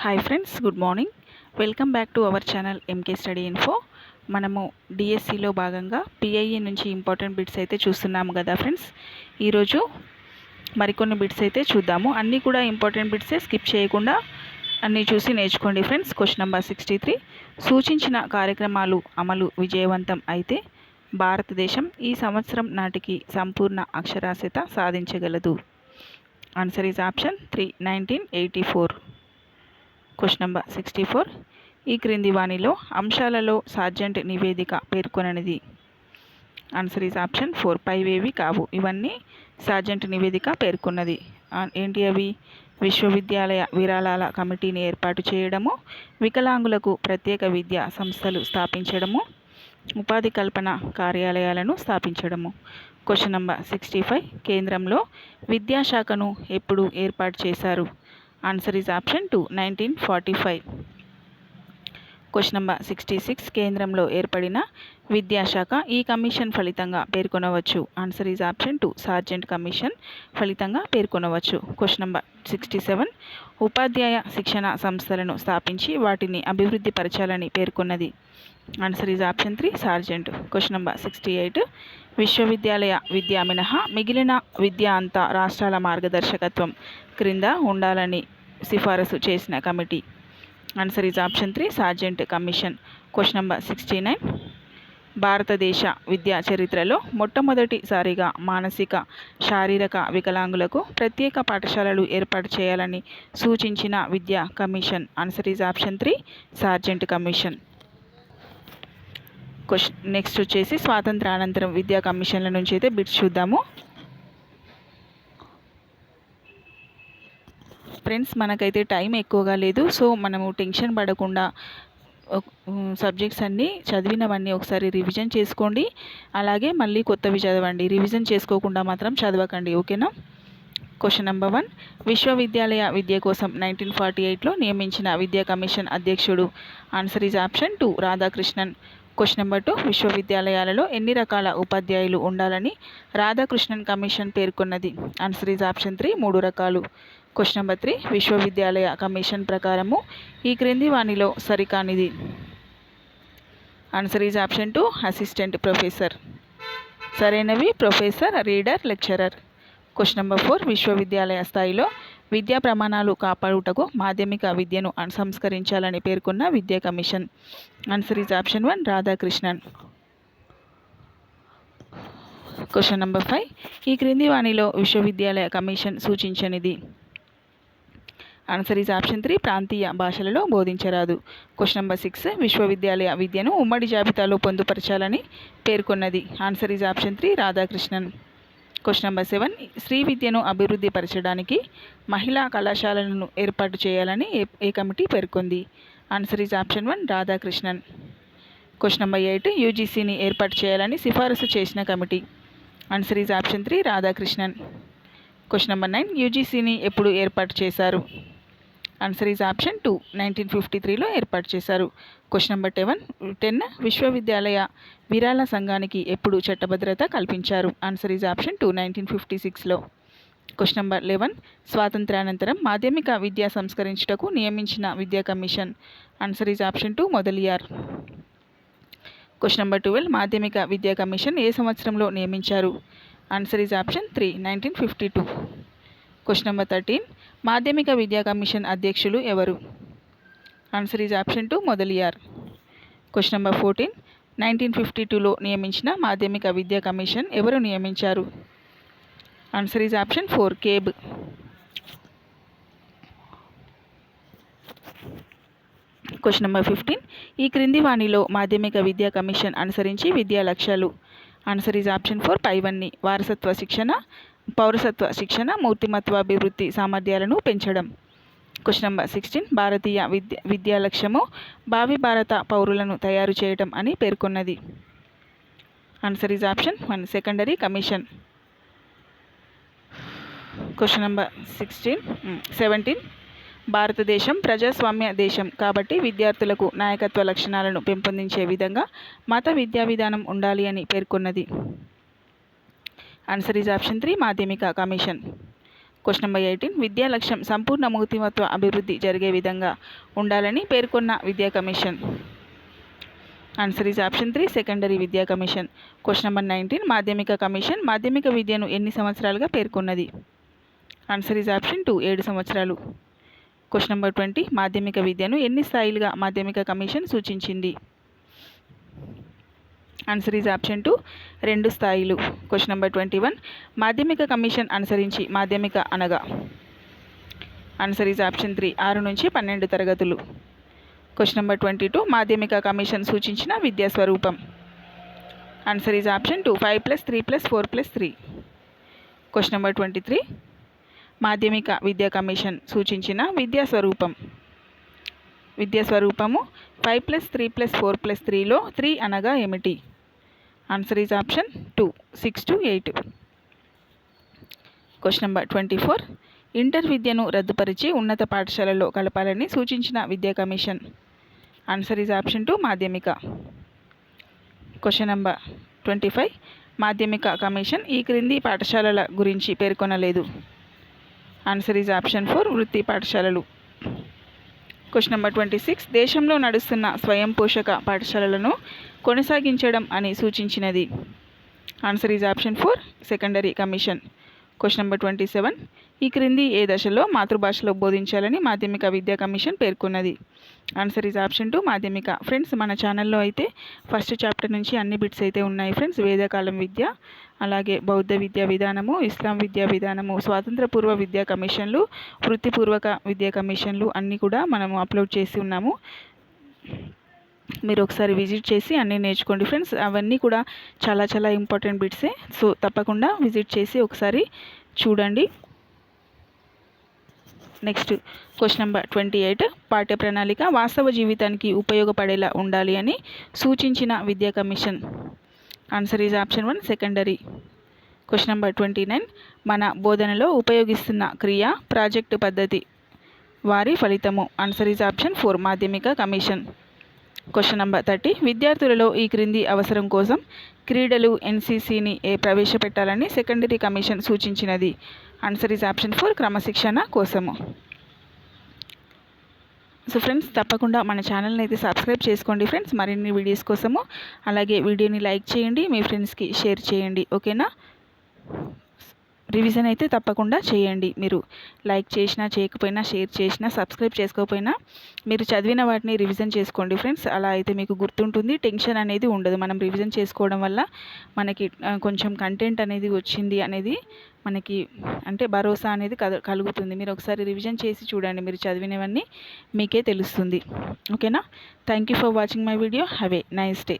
Hi friends, good morning. Welcome back to our channel MK study info. మనము డిఎస్సిలో భాగంగా PIE నుంచి important bits అయితే చూస్తున్నాము కదా ఫ్రెండ్స్. ఈరోజు మరికొన్ని బిట్స్ అయితే చూద్దాము. అన్నీ కూడా ఇంపార్టెంట్ బిట్సే, స్కిప్ చేయకుండా అన్నీ చూసి నేర్చుకోండి ఫ్రెండ్స్. క్వశ్చన్ నెంబర్ 63, సూచించిన కార్యక్రమాలు అమలు విజయవంతం అయితే భారతదేశం ఈ సంవత్సరం నాటికి సంపూర్ణ అక్షరాస్యత సాధించగలదు. Answer is option 3, 1984. Question number 64, ఈ క్రింది వాణిలో అంశాలలో సార్జెంట్ నివేదిక పేర్కొననిది. ఆన్సర్ ఈజ్ ఆప్షన్ 4, పైవేవి కావు. ఇవన్నీ సార్జెంట్ నివేదిక పేర్కొన్నది. ఏంటి అవి? విశ్వవిద్యాలయ విరాళాల కమిటీని ఏర్పాటు చేయడము, వికలాంగులకు ప్రత్యేక విద్యా సంస్థలు స్థాపించడము, ఉపాధి కల్పన కార్యాలయాలను స్థాపించడము. క్వశ్చన్ నెంబర్ 65, కేంద్రంలో విద్యాశాఖను ఎప్పుడు ఏర్పాటు చేశారు? Answer is option 2, 1945. Question number 66, కేంద్రంలో ఏర్పడిన విద్యాశాఖ ఈ కమిషన్ ఫలితంగా పేర్కొనవచ్చు. Answer is option 2, Sargent commission ఫలితంగా పేర్కొనవచ్చు. క్వశ్చన్ నెంబర్ 67, ఉపాధ్యాయ శిక్షణ సంస్థలను స్థాపించి వాటిని అభివృద్ధి పరచాలని పేర్కొన్నది. Answer is option 3, Sargent. Question number 68, విశ్వవిద్యాలయ విద్య మినహా మిగిలిన విద్య అంతా రాష్ట్రాల మార్గదర్శకత్వం క్రింద ఉండాలని సిఫారసు చేసిన కమిటీ. Answer is option 3, Sargent commission. Question number 69, భారతదేశ విద్యా చరిత్రలో మొట్టమొదటిసారిగా మానసిక శారీరక వికలాంగులకు ప్రత్యేక పాఠశాలలు ఏర్పాటు చేయాలని సూచించిన విద్యా commission. Answer is option 3, Sargent commission. Next వచ్చేసి స్వాతంత్రానంతరం విద్యా కమిషన్ల నుంచి అయితే బిట్స్ చూద్దాము ఫ్రెండ్స్. మనకైతే టైం ఎక్కువగా లేదు, సో మనము టెన్షన్ పడకుండా సబ్జెక్ట్స్ అన్నీ చదివినవన్నీ ఒకసారి రివిజన్ చేసుకోండి. అలాగే మళ్ళీ కొత్తవి చదవండి. రివిజన్ చేసుకోకుండా మాత్రం చదవకండి, ఓకేనా? క్వశ్చన్ నెంబర్ 1, విశ్వవిద్యాలయ విద్య కోసం 1948లో నియమించిన విద్యా కమిషన్ అధ్యక్షుడు. Answer is option 2, Radhakrishnan. Question number 2, విశ్వవిద్యాలయాలలో ఎన్ని రకాల ఉపాధ్యాయులు ఉండాలని రాధాకృష్ణన్ కమిషన్ పేర్కొన్నది. ఆన్సర్ ఈజ్ ఆప్షన్ 3, 3 రకాలు. క్వశ్చన్ నెంబర్ 3, విశ్వవిద్యాలయ కమిషన్ ప్రకారము ఈ క్రింది వానిలో సరికానిది. Answer is option 2, assistant professor. సరైనవి professor, reader, lecturer. Question number 4, విశ్వవిద్యాలయ స్థాయిలో విద్యా ప్రమాణాలు కాపాడుటకు మాధ్యమిక విద్యను సంస్కరించాలని పేర్కొన్న విద్యా commission. Answer is option 1, Radhakrishnan. Question number 5, ఈ క్రింది వానిలో విశ్వవిద్యాలయ కమిషన్ సూచించనిది. ఆన్సర్ ఈజ్ ఆప్షన్ 3, ప్రాంతీయ భాషలలో బోధించరాదు. క్వశ్చన్ నెంబర్ 6, విశ్వవిద్యాలయ విద్యను ఉమ్మడి జాబితాలో పొందుపరచాలని పేర్కొన్నది. Answer is option 3, Radhakrishnan. Question number 7, స్త్రీ విద్యను అభివృద్ధి పరచడానికి మహిళా కళాశాలలను ఏర్పాటు చేయాలని ఏ కమిటీ పేర్కొంది. Answer is option 1, Radhakrishnan. Question number 8, యూజీసీని ఏర్పాటు చేయాలని సిఫారసు చేసిన కమిటీ. Answer is option 3, Radhakrishnan. Question number 9, యూజీసీని ఎప్పుడు ఏర్పాటు చేశారు. ఆన్సర్ ఈజ్ ఆప్షన్ 2, 1953లో ఏర్పాటు చేశారు. క్వశ్చన్ నెంబర్ 10, విశ్వవిద్యాలయ విరాళ సంఘానికి ఎప్పుడు చట్టభద్రత కల్పించారు. ఆన్సర్ ఈజ్ ఆప్షన్ 2, 1956లో. క్వశ్చన్ నెంబర్ 11, స్వాతంత్రానంతరం మాధ్యమిక విద్య సంస్కరించుటకు నియమించిన విద్యా commission. Answer is option 2, Mudaliar. Question number 12, మాధ్యమిక విద్యా కమిషన్ ఏ సంవత్సరంలో నియమించారు. Answer is option 3, 1952. Question number 13, మాధ్యమిక విద్యా కమిషన్ అధ్యక్షులు ఎవరు. Answer is option 2, Mudaliar. Question number 14, 1952లో నియమించిన మాధ్యమిక విద్యా కమిషన్ ఎవరు నియమించారు. ఆన్సర్ ఈజ్ ఆప్షన్ 4, కేబ్. క్వశ్చన్ నెంబర్ 15, ఈ క్రింది వాణిలో మాధ్యమిక విద్యా కమిషన్ అనుసరించి విద్యా లక్ష్యాలు. ఆన్సర్ ఈజ్ ఆప్షన్ 4, పైవన్నీ వారసత్వ శిక్షణ, పౌరసత్వ శిక్షణ, మూర్తిమత్వాభివృద్ధి సామర్థ్యాలను పెంచడం. క్వశ్చన్ నెంబర్ 16, భారతీయ విద్యా లక్ష్యము భావి భారత పౌరులను తయారు చేయటం అని పేర్కొన్నది. Answer is option 1, secondary commission. Question number 17, భారతదేశం ప్రజాస్వామ్య దేశం కాబట్టి విద్యార్థులకు నాయకత్వ లక్షణాలను పెంపొందించే విధంగా మత విద్యా విధానం ఉండాలి అని పేర్కొన్నది. ఆన్సర్ ఈజ్ ఆప్షన్ 3, మాధ్యమిక కమిషన్. క్వశ్చన్ నెంబర్ 18 విద్యా లక్ష్యం సంపూర్ణ మూర్తిమత్వ అభివృద్ధి జరిగే విధంగా ఉండాలని పేర్కొన్న విద్యా commission. Answer is option 3 secondary విద్యా కమిషన్. క్వశ్చన్ నెంబర్ 19 మాధ్యమిక కమిషన్ మాధ్యమిక విద్యను ఎన్ని సంవత్సరాలుగా పేర్కొన్నది. ఆన్సర్ ఈజ్ ఆప్షన్ 2 7 సంవత్సరాలు. క్వశ్చన్ నెంబర్ 20 మాధ్యమిక విద్యను ఎన్ని స్థాయిలుగా మాధ్యమిక కమిషన్ సూచించింది. ఆన్సర్ ఈజ్ ఆప్షన్ 2 2 స్థాయిలు. క్వశ్చన్ నెంబర్ 21 మాధ్యమిక కమిషన్ అనుసరించి మాధ్యమిక అనగా. ఆన్సర్ ఈజ్ ఆప్షన్ 3 6 నుంచి 12 తరగతులు. క్వశ్చన్ నెంబర్ 22 మాధ్యమిక కమిషన్ సూచించిన విద్యా స్వరూపం. Answer is option 2 5+3+4+3. Question number 23 మాధ్యమిక విద్యా కమిషన్ సూచించిన విద్యా స్వరూపం. విద్యా స్వరూపము 5+3+4+3లో 3 అనగా ఏమిటి. Answer is option 2 6 to 8. Question number 24 inter విద్యను రద్దుపరిచి ఉన్నత పాఠశాలలో కలపాలని సూచించిన విద్యా కమిషన్. ఆన్సర్ ఈజ్ ఆప్షన్ 2 మాధ్యమిక. క్వశ్చన్ నెంబర్ 25 మాధ్యమిక కమిషన్ ఈ క్రింది పాఠశాలల గురించి పేర్కొనలేదు. ఆన్సర్ ఈజ్ ఆప్షన్ 4 వృత్తి పాఠశాలలు. క్వశ్చన్ నెంబర్ 26 దేశంలో నడుస్తున్న స్వయం పోషక పాఠశాలలను కొనసాగించడం అని సూచించినది. Answer is option 4 secondary commission. Question number 27 ఈ క్రింది ఏ దశలో మాతృభాషలో బోధించాలని మాధ్యమిక విద్యా కమిషన్ పేర్కొన్నది. ఆన్సర్ ఈజ్ ఆప్షన్ 2 మాధ్యమిక. ఫ్రెండ్స్ మన ఛానల్లో అయితే ఫస్ట్ చాప్టర్ నుంచి అన్ని బిట్స్ అయితే ఉన్నాయి ఫ్రెండ్స్. వేదకాలం విద్య, అలాగే బౌద్ధ విద్యా విధానము, ఇస్లాం విద్యా విధానము, స్వాతంత్ర పూర్వ విద్యా కమిషన్లు, వృత్తిపూర్వక విద్యా కమిషన్లు అన్నీ కూడా మనము అప్లోడ్ చేసి ఉన్నాము. మీరు ఒకసారి విజిట్ చేసి అన్నీ నేర్చుకోండి ఫ్రెండ్స్. అవన్నీ కూడా చాలా చాలా ఇంపార్టెంట్ బిట్సే. సో తప్పకుండా విజిట్ చేసి ఒకసారి చూడండి. నెక్స్ట్ క్వశ్చన్ నెంబర్ 28 పాఠ్య ప్రణాళిక వాస్తవ జీవితానికి ఉపయోగపడేలా ఉండాలి అని సూచించిన విద్యా commission. Answer is option 1 secondary. Question number 29 మన బోధనలో ఉపయోగిస్తున్న క్రియ ప్రాజెక్టు పద్ధతి వారి ఫలితము. ఆన్సర్ ఈజ్ ఆప్షన్ 4 మాధ్యమిక కమిషన్. క్వశ్చన్ నెంబర్ 30 విద్యార్థులలో ఈ క్రింది అవసరం కోసం క్రీడలు ఎన్సీసీని ప్రవేశపెట్టాలని సెకండరీ కమిషన్ సూచించినది. ఆన్సర్ ఈజ్ ఆప్షన్ 4 క్రమశిక్షణ కోసము. సో ఫ్రెండ్స్ తప్పకుండా మన ఛానల్ని అయితే సబ్స్క్రైబ్ చేసుకోండి ఫ్రెండ్స్ మరిన్ని వీడియోస్ కోసము. అలాగే వీడియోని లైక్ చేయండి, మీ ఫ్రెండ్స్కి షేర్ చేయండి. ఓకేనా. రివిజన్ అయితే తప్పకుండా చేయండి. మీరు లైక్ చేసినా చేయకపోయినా, షేర్ చేసినా, సబ్స్క్రైబ్ చేసుకోకపోయినా మీరు చదివిన వాటిని రివిజన్ చేసుకోండి ఫ్రెండ్స్. అలా అయితే మీకు గుర్తుంటుంది, టెన్షన్ అనేది ఉండదు. మనం రివిజన్ చేసుకోవడం వల్ల మనకి కొంచెం కంటెంట్ అనేది వచ్చింది అనేది మనకి అంటే భరోసా అనేది కలుగుతుంది. మీరు ఒకసారి రివిజన్ చేసి చూడండి, మీరు చదివినవన్నీ మీకే తెలుస్తుంది. ఓకేనా. Thank you for watching my video. Have a nice day.